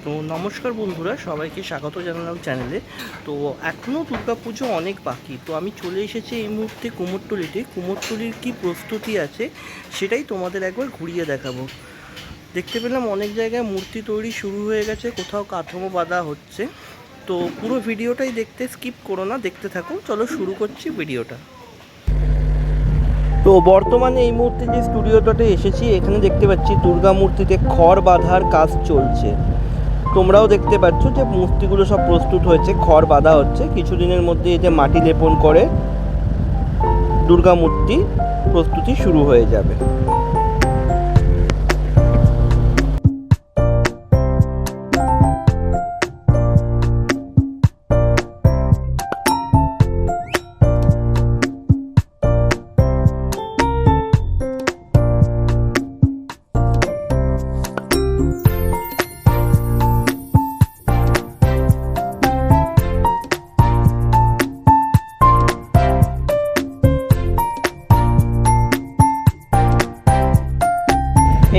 তো নমস্কার বন্ধুরা, সবাইকে স্বাগত জানালাম চ্যানেলে। তো এখনও দুর্গাপুজো অনেক বাকি, তো আমি চলে এসেছি এই মুহূর্তে কুমোরটুলিতে। কুমোরটুলির কী প্রস্তুতি আছে সেটাই তোমাদের একবার ঘুরিয়ে দেখাবো। দেখতে পেলাম অনেক জায়গায় মূর্তি তৈরি শুরু হয়ে গেছে, কোথাও কাঠামো বাঁধা হচ্ছে। তো পুরো ভিডিওটাই দেখতে স্কিপ করো না, দেখতে থাকো। চলো শুরু করছি ভিডিওটা। তো বর্তমানে এই মুহূর্তে যে স্টুডিওটাতে এসেছি, এখানে দেখতে পাচ্ছি দুর্গা মূর্তিতে খড় বাঁধার কাজ চলছে। তোমরাও দেখতে পাচ্ছ যে মূর্তিগুলো সব প্রস্তুত হয়েছে, খড় বাঁধা হচ্ছে। কিছুদিনের মধ্যে এতে মাটি লেপন করে দুর্গা মূর্তি প্রস্তুতি শুরু হয়ে যাবে।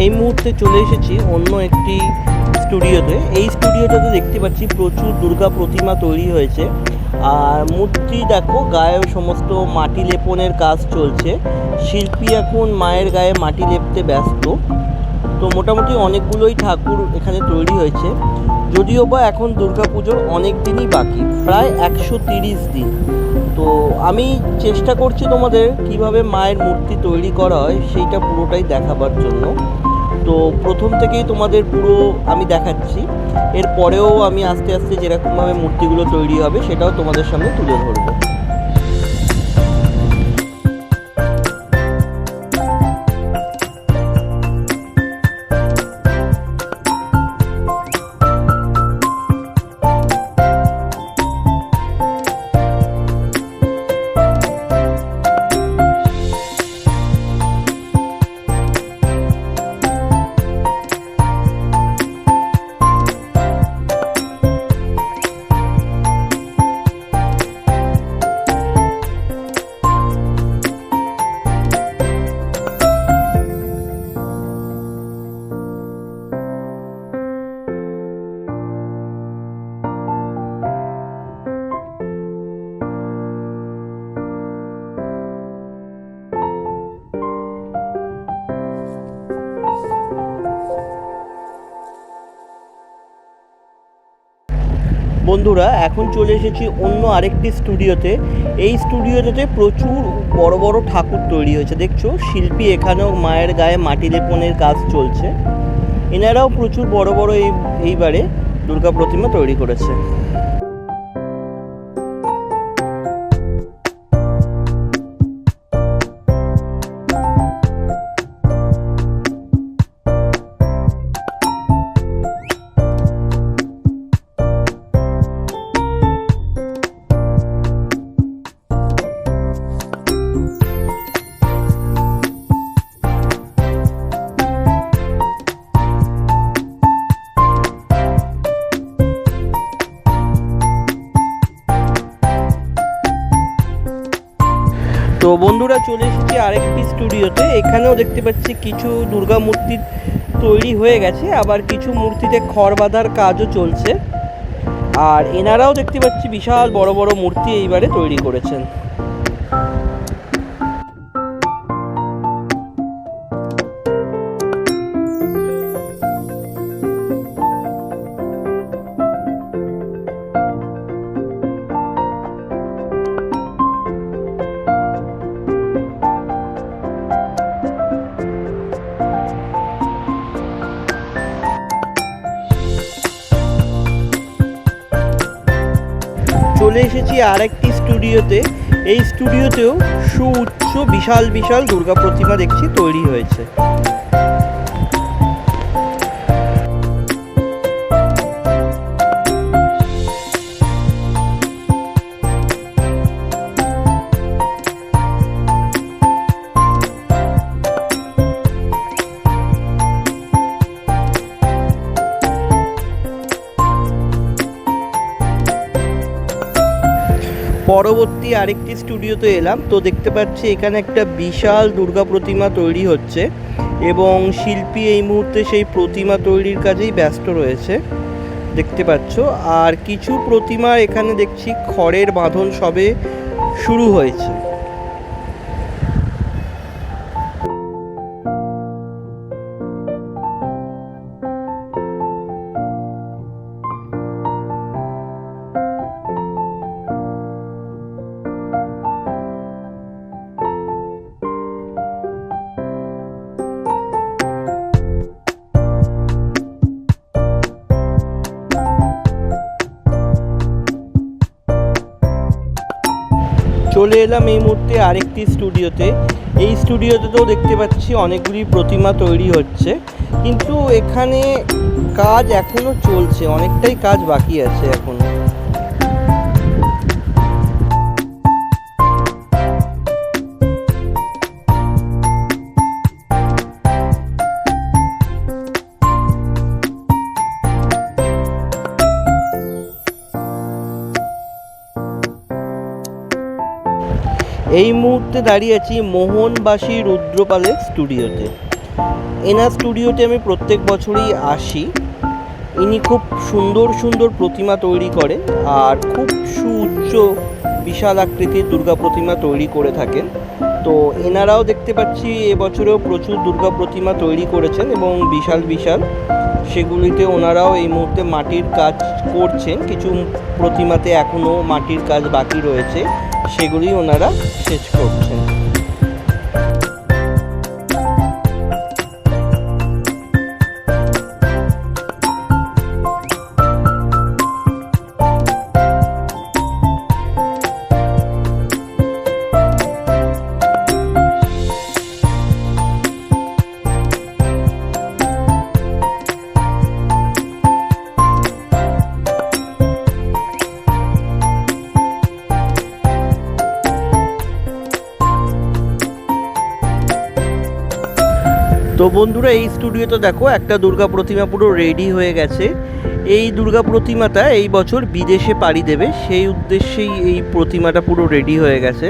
এই মুহূর্তে চলে এসেছি অন্য একটি স্টুডিওতে। এই স্টুডিওটাতে দেখতে পাচ্ছি প্রচুর দুর্গা প্রতিমা তৈরি হয়েছে। আর মূর্তি দেখো, গায়ে সমস্ত মাটি লেপনের কাজ চলছে। শিল্পী এখন মায়ের গায়ে মাটি লেপতে ব্যস্ত। তো মোটামুটি অনেকগুলোই ঠাকুর এখানে তৈরি হয়েছে। যদিও বা এখন দুর্গাপুজোর অনেক দিনই বাকি, প্রায় 130 দিন। তো আমি চেষ্টা করছি তোমাদের কিভাবে মায়ের মূর্তি তৈরি করা হয় সেইটা পুরোটাই দেখাবার জন্য। তো প্রথম থেকেই তোমাদের পুরো আমি দেখাচ্ছি। এরপরেও আমি আস্তে আস্তে যেরকমভাবে মূর্তিগুলো তৈরি হবে সেটাও তোমাদের সামনে তুলে ধরবো। বন্ধুরা, এখন চলে এসেছি অন্য আরেকটি স্টুডিওতে। এই স্টুডিওতে প্রচুর বড় বড় ঠাকুর তৈরি হয়েছে। দেখছো, শিল্পী এখানেও মায়ের গায়ে মাটি লেপনের কাজ চলছে। এনারাও প্রচুর বড় বড় এইবারে দুর্গা প্রতিমা তৈরি করেছে। তো বন্ধুরা, চলে এসেছি আরেকটি স্টুডিওতে। এখানেও দেখতে পাচ্ছি কিছু দুর্গা মূর্তি তৈরি হয়ে গেছে, আবার কিছু মূর্তিতে খড় বাঁধার কাজও চলছে। আর এনারাও দেখতে পাচ্ছি বিশাল বড় বড় মূর্তি এইবারে তৈরি করেছেন। চলে এসেছি আরেকটি স্টুডিওতে। এই স্টুডিওতেও সুউচ্চ বিশাল বিশাল দুর্গা প্রতিমা দেখছি তৈরি হয়েছে। পরবর্তী আরেকটি স্টুডিওতে এলাম। তো দেখতে পাচ্ছি এখানে একটা বিশাল দুর্গা প্রতিমা তৈরি হচ্ছে এবং শিল্পী এই মুহূর্তে সেই প্রতিমা তৈরির কাজেই ব্যস্ত রয়েছে। দেখতে পাচ্ছ। আর কিছু প্রতিমা এখানে দেখছি খড়ের বাঁধন সবে শুরু হয়েছে। চলে এলাম এই মুহূর্তে আরেকটি স্টুডিওতে। এই স্টুডিওতেও দেখতে পাচ্ছি অনেকগুলি প্রতিমা তৈরি হচ্ছে, কিন্তু এখানে কাজ এখনো চলছে, অনেকটাই কাজ বাকি আছে এখনো। এই মুহূর্তে দাঁড়িয়ে আছি মোহনবাসী রুদ্রপালের স্টুডিওতে। এনার স্টুডিওতে আমি প্রত্যেক বছরই আসি। ইনি খুব সুন্দর সুন্দর প্রতিমা তৈরি করেন আর খুব সুউচ্চ বিশাল আকৃতির দুর্গা প্রতিমা তৈরি করে থাকেন। তো এনারাও দেখতে পাচ্ছি এবছরেও প্রচুর দুর্গা প্রতিমা তৈরি করেছেন এবং বিশাল বিশাল, সেগুলিতে ওনারাও এই মুহূর্তে মাটির কাজ করছেন। কিছু প্রতিমাতে এখনও মাটির কাজ বাকি রয়েছে, সেগুলি ওনারা শেষ করছেন। তো বন্ধুরা, এই স্টুডিওতে দেখো একটা দুর্গা প্রতিমা পুরো রেডি হয়ে গেছে। এই দুর্গা প্রতিমাটা এই বছর বিদেশে পাড়ি দেবে, সেই উদ্দেশ্যেই এই প্রতিমাটা পুরো রেডি হয়ে গেছে।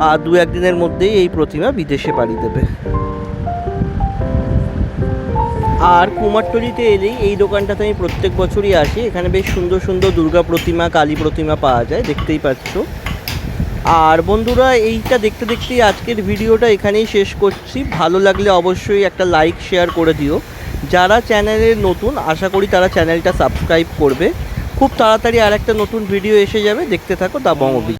আর দু একদিনের মধ্যেই এই প্রতিমা বিদেশে পাড়ি দেবে। আর কুমারটুলিতে এলেই এই দোকানটাতে আমি প্রত্যেক বছরই আসি। এখানে বেশ সুন্দর সুন্দর দুর্গা প্রতিমা, কালী প্রতিমা পাওয়া যায়, দেখতেই পাচ্ছ। আর বন্ধুরা, এইটা দেখতে দেখতেই আজকের ভিডিওটা এখানেই শেষ করছি। ভালো লাগলে অবশ্যই একটা লাইক শেয়ার করে দিও। যারা চ্যানেলে নতুন, আশা করি তারা চ্যানেলটা সাবস্ক্রাইব করবে। খুব তাড়াতাড়ি আর একটা নতুন ভিডিও এসে যাবে, দেখতে থাকো দা বং অভিযান।